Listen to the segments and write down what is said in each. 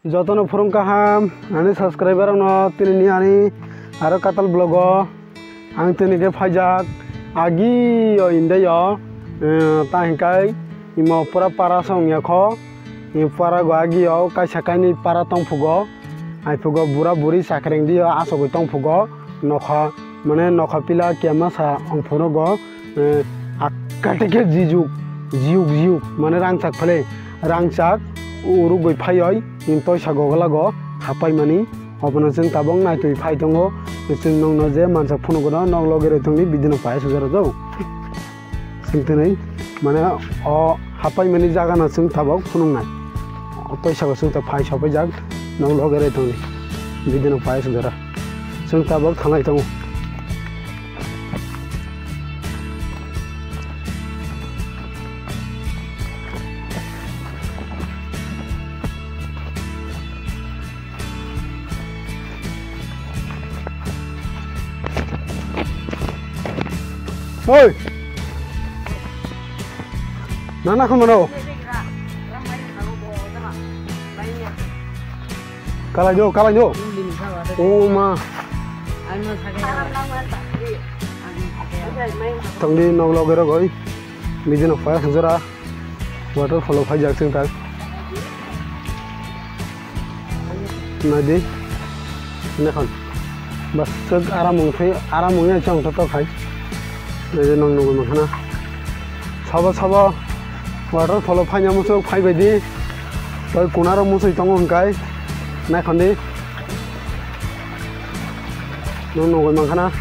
Jotono forum kaham ani subscriber no tini ani aro katal blog ang tini ke phajak agi yo inde yo ta hingkai imo pura para song yakho i para go agi yo kaisa kaini para tong phugo ai phugo bura buri sakreng di aso go tong phugo nokha mane nokha pila kema sa ong phono go akateke jiuk mane rangchak phale rangchak uru goi phayoi in toisa goglago hapai mani obono jeng tabong naitui phai tongo jeng nongno je mansak phono gono nong logere tongni bidino phai sujaro do singtenai mane o hapai mani jaga na jeng tabok phunungnai toisa go jeng ta phai sapai jak nong logere tongni bidino phai sujaro jeng tabok thangai tongo Oi, nana kemana? Kalah jo. Oh ma. Tangdi nong logera goi, bijin apa sejara waterfall of hajak sing tak. Nadi, nekon. Bas seg aramungnya cang tetap hai. Jadi nong makana saba waterfall of hanya musuh phai bedi toy kunaro musuh tongo hingkai nai khandi nong makana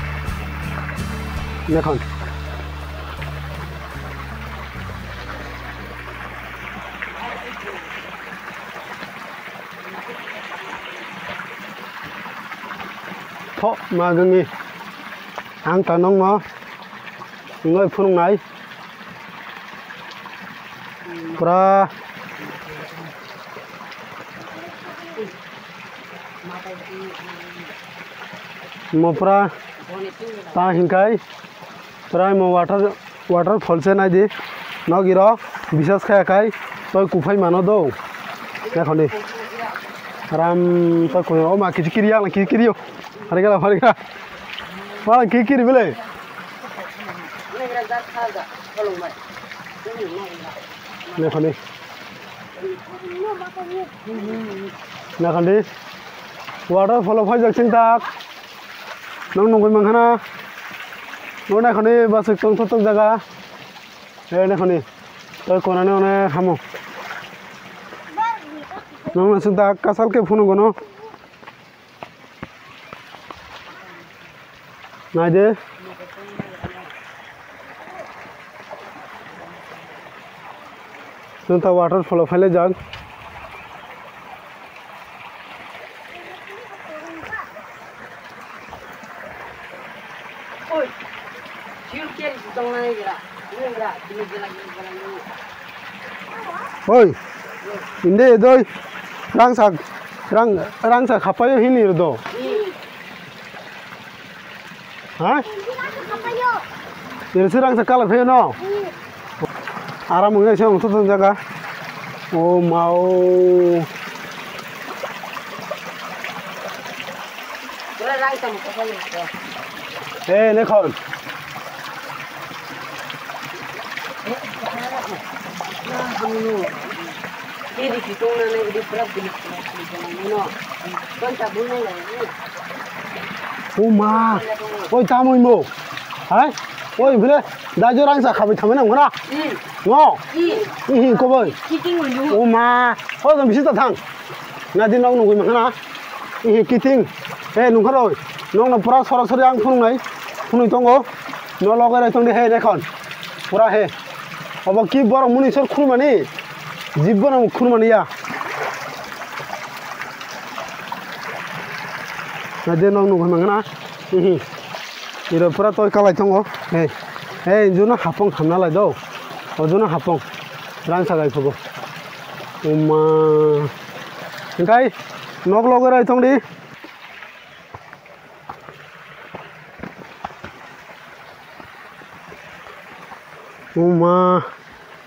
nekon tho magangi ang tanong mo ngoi phunung nai pura mo pura ta hingkai pura mo waterfall se nai di nogiro bisas khai kai toy kufai mano do ekhoni ram toy ko o ma kiri yang kiri yo harigala wala kiri bele Nakandi waterfall of hajak sing tak nong nongoi manghana no nakhani bas tong thotong jaga nakhani toy konane one hamo nong sing tak kasal ke phunu gono naide Sunta waterfall of Hale Jag. Oi, inde doi rangsak kapayo hini do. Hah? Ini rangsak kalah phayo no. Aramungnya siang tuh jaga. Oh mau. Nekon. Oh ma. Oi tamu mo. Hah? Oi bile. Dajo rangsa kapai thamen ngona. Ngo. Ko boy. Oh ma. Oh dam bisita thang. Nadi nong nungui makana. Kiting. Nungkaroi. Nong na pura sorasori ang phunung nai. Phunung tongo. No logare tongde he nekon. Pura he. Aba ki bor muni sor khurmani. Jibbona khurmani ya. Nadi nong nungui makana. Iro pura toy kalai tongo. Juna hapong khamna lai do. Ojuna hapong rangsa gai phugo. Uma hingkai nok logera tongdi. Uma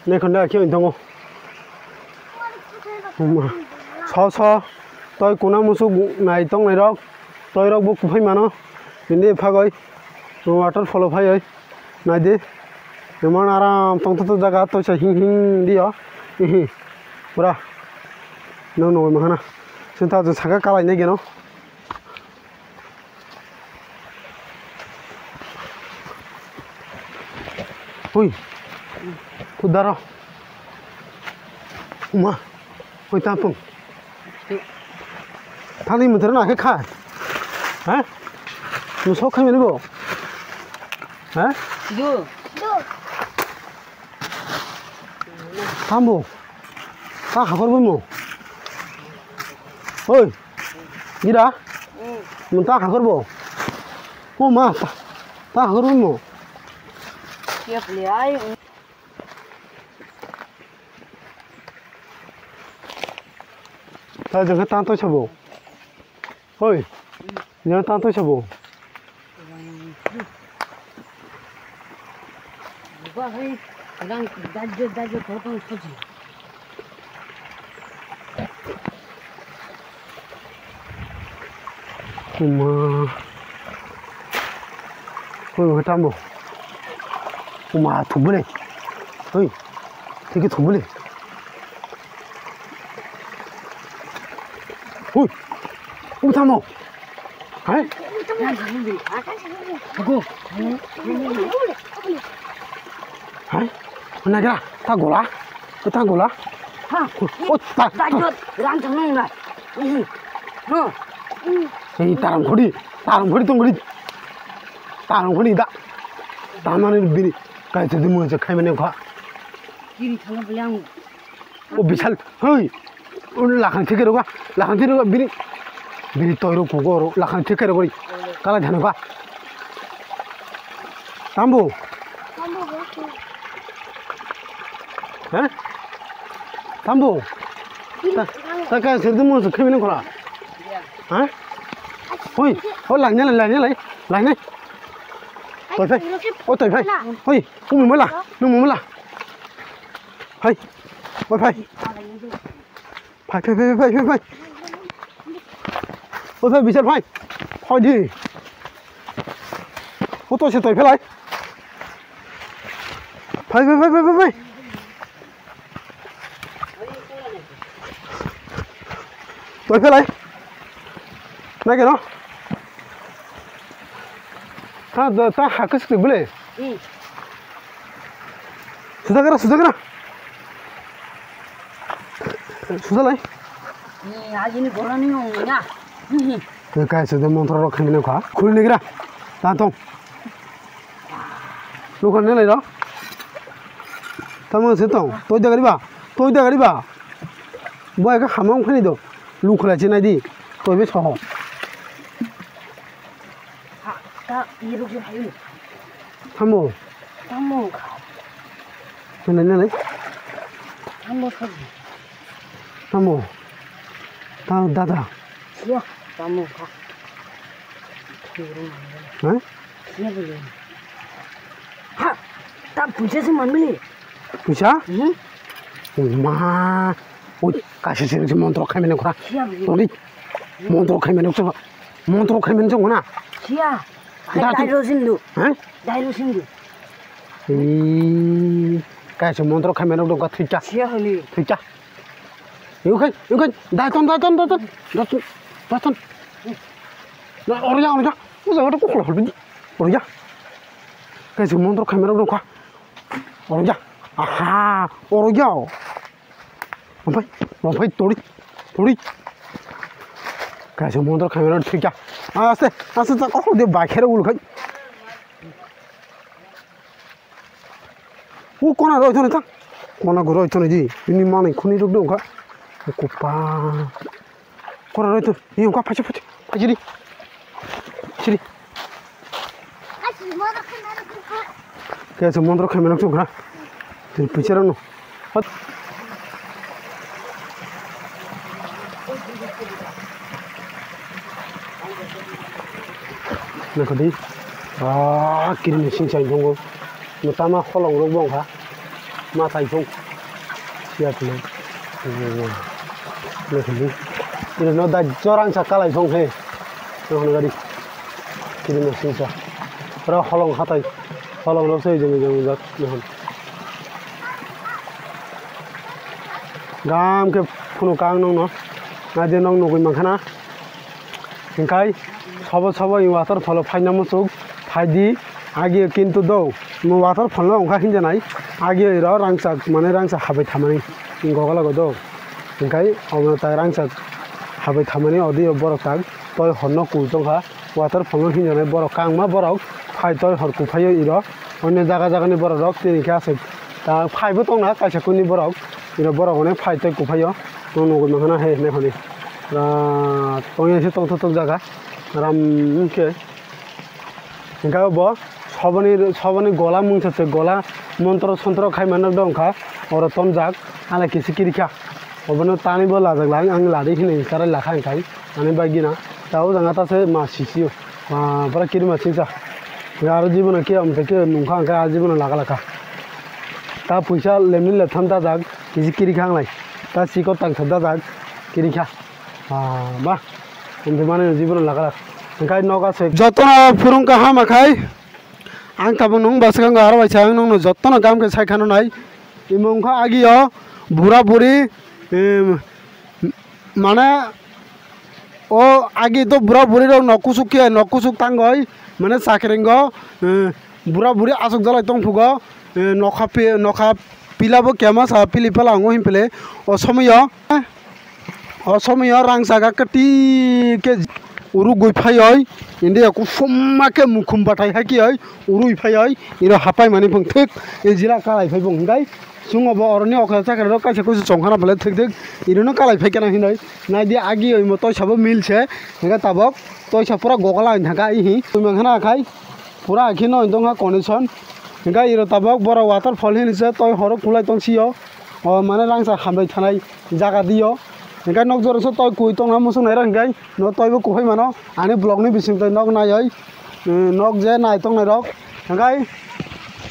ne khanda kyo intongo. Uma so Tôi kuna musuk này tông này rok. Tôi rok buk phai mano. Ini phagoi. Waterfall phai oi. Này đi. Emang aram tong tu jaga tôi sẽ hing đi ó. Bra. No mà hana. Chúng ta just saga kalai này nó. Ui. Tu daro. Uma. Oi tapung. Thằng mình thấy nó là cái khai. Hả? Nó sốt khai mình bộ. Hả? Được. Tambo. Ta khá con với mù. Ôi. Gì đó? Mình ta khá con bộ. Ô mà. Ta khá con với mù. Tiếp lấy. Ta dừng cái tan tôi cho bộ. Ôi. Nhớ tan tôi cho bộ. Qua đây. Đang dájú có con số gì? Uma. Ôi cái tam bộ. Uma thủ bự này. Ôi. Thế cái thủ bự này. Ôi. Ôi tam bộ. Hả? Cô. Hả? Này kìa, ta gỗ lá. Ta gỗ lá. Ha. Ôi, ta. Dájú ran thằng nông này. Hả? Ê, ta làm khổ đi tông đi. Ta làm khổ đi đã. Ta mà nên bị cái gì mua cho khai mình em khóa. Kiri thằng beliang. Ô bichal, hơi. Ô lakhan thích cái đó quá. Lakhan thích đó bini tôi rồi cố rồi. Lakhan thích cái đó đi. Cái là thằng quá. Tambo. Hả? Tambo. Ta cái gì mua cho khai mình em khóa. Hả? Ôi, lại nhá lấy. Tôi phải. Ôi tôi phải. Ôi, không mới là. Hay. Ôi phải. Phải. Ôi phải bị chết phải. Thôi đi. Ôi tôi sẽ tôi phải lại. Phải. Tôi phải lại. Này kìa nó. Ta hạ cái sức bự Sudah kira. Sudah lah. Ni aja ni bola ni ngomongnya. Cái sudah motor rock ini kah? Khul ni kira. Tantong. Lu kan ni lagi dah. Tamu setong. Tôi dah kali ba. Boy cái hamam khani do. Lu khula cina di. Tôi biết sao. Ta 이렇게 하요. Tamu. Này. Tamu 사지. Tamu. Tao dada. Iya, tamu 가. Hả? Iya boleh. Ha, ta punya mana? Bisa? Hmm? Ôi, cả sự sự motor khai mình kora. Iya boleh. Tôi đi. Motor khai mình không? Motor khai mình không na? Iya. Dailosindu. Hả? Dailosindu. Cái sự motor khai mình đâu có thích chắc. Iya boleh. Thích chắc. Yêu khanh. Đại ton. Nó ở đây. Bây giờ nó cũng khổ lắm. Ở đây. Cái sự motor khai mình đâu có. Ở đây. Aha, ở đây. Ông phải tôi đi. Cái sự motor khai mình thích chắc. 아세 내 마이크를 울고 오 꼬나 로 전에 딱 꼬나 그러 전에지 이니 만에 코니 룩도 가 고파 꼬나 로 이거 가 파치 지리 그래서 먼저 카메라 좀 가. 비치라노 này còn đi kia này sinh sản không mà ta mà khó lòng lúc bông hả mà thành không chia thì này còn đi nó đại cho răng sạc cá lại phong he nó hòn gari kiri nó sinh ra rồi holong hatai holong nó xây dựng giấc nó hòn gam cái phun cang nó ngay đến nông nuôi mang khana cái সবাই water ফল ফাইনা মুসুক phi দি আগে কিন্তু দৌ water ফল অংখা হিনজা নাই আগে র রাংসা মানে রাংসা হাবাই থামানি গগলাগো দৌ ओंखाय अबनता रांसाक हाबाय थामानि अदि बरक ताक तय हरनो कुजोंहा वाटार फल हिनजानाय बरक कांमा बरक फाय तय हर कुफायो इर अन्य जागा जागानि बरक रक तिनिखे आसे दा फायबो दंना कायसाकुनि बरक इर बरकने फाय तय कुफायो नंगौ नंगौना हे ने हनि तय एसे तंथ जागा रामके ओंखाय अब सबनि गला मुंसासे गला मन्त्र सन्त्र खायमानक दंखा अर तमजाक आला किसि किरिखा अबनो तानिबो लाजागला आं लादि हिनै काराय लाखा ओंखाय आनि बायगिना दाउ जाङातासे मासिसियो बारा किरि मासिसा आरो जीवन के हमते नुखा ओंखाय आ जीवन लागा लाखा ता पैसा लेमनि लेथाम दाजाक किसि किरिखा आंलाय ता सिको तांथा दाजाक किरिखा बा ओमफ्राय माने जीवन लागा लाखा ओंखाय नगासे जतन फुरुंका हामाखाय आं ताबो नं बासगांगा आरो बायसा आं नं जतन गामके सायखानो नाय इमंखा आगियो बुरा बुरी माने ओ आगे तो बुरा बुरी नकुसुक तांगय माने साकरेंग बुरा बुरी आसुक जलाय तंफुग नखा पिलाबो केमा सा पिलि फलांगो हिमपले असमय रांसागा कति के उरु गयफाय इंडिया को सम्मा के मुखुम बाथाय हाकिय उरु इफाय इरो हापाय माने फंथेक ए जिरा कालाय फाय बंगाय सुंगबो अरनि अखा साकर कायसे कुछ संखाना फले थेक थेक इरनो कालाय फाय केना हिनै नायदि आगि ओइ मतो सबो मिलसे हेगा ताबक तय सपुरा गगला थाका इहि तुमखाना आखाय पूरा आखिनो दंहा कनेक्शन हेगा इरो ताबक बरा वाटर फल हिनसे तय हर कुलाय तंसियो माने रांसा हामबाय थानाय जागा दियो हेगा नक जरसो तय कुइ तंहा मुसु नाय रंगाय न तयबो कुफाय मानो आनि ब्लगनि बिसिं तय नक नायै नक जे नाय तंनाय रक हेगाय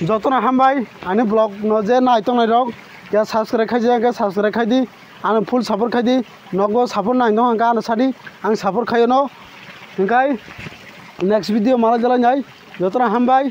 যতন হামবাই आनी ब्लग न जे नायतंनाय रक या साबस्क्राइब खायजे साबस्क्राइब खायदि आं फुल सापर्ट खायदि नगो सापर्ट नाय न आं सादि आं सापर्ट खायो न ओंखाय नेक्स्ट भिडिअ माला जलाय जतन हामबाय।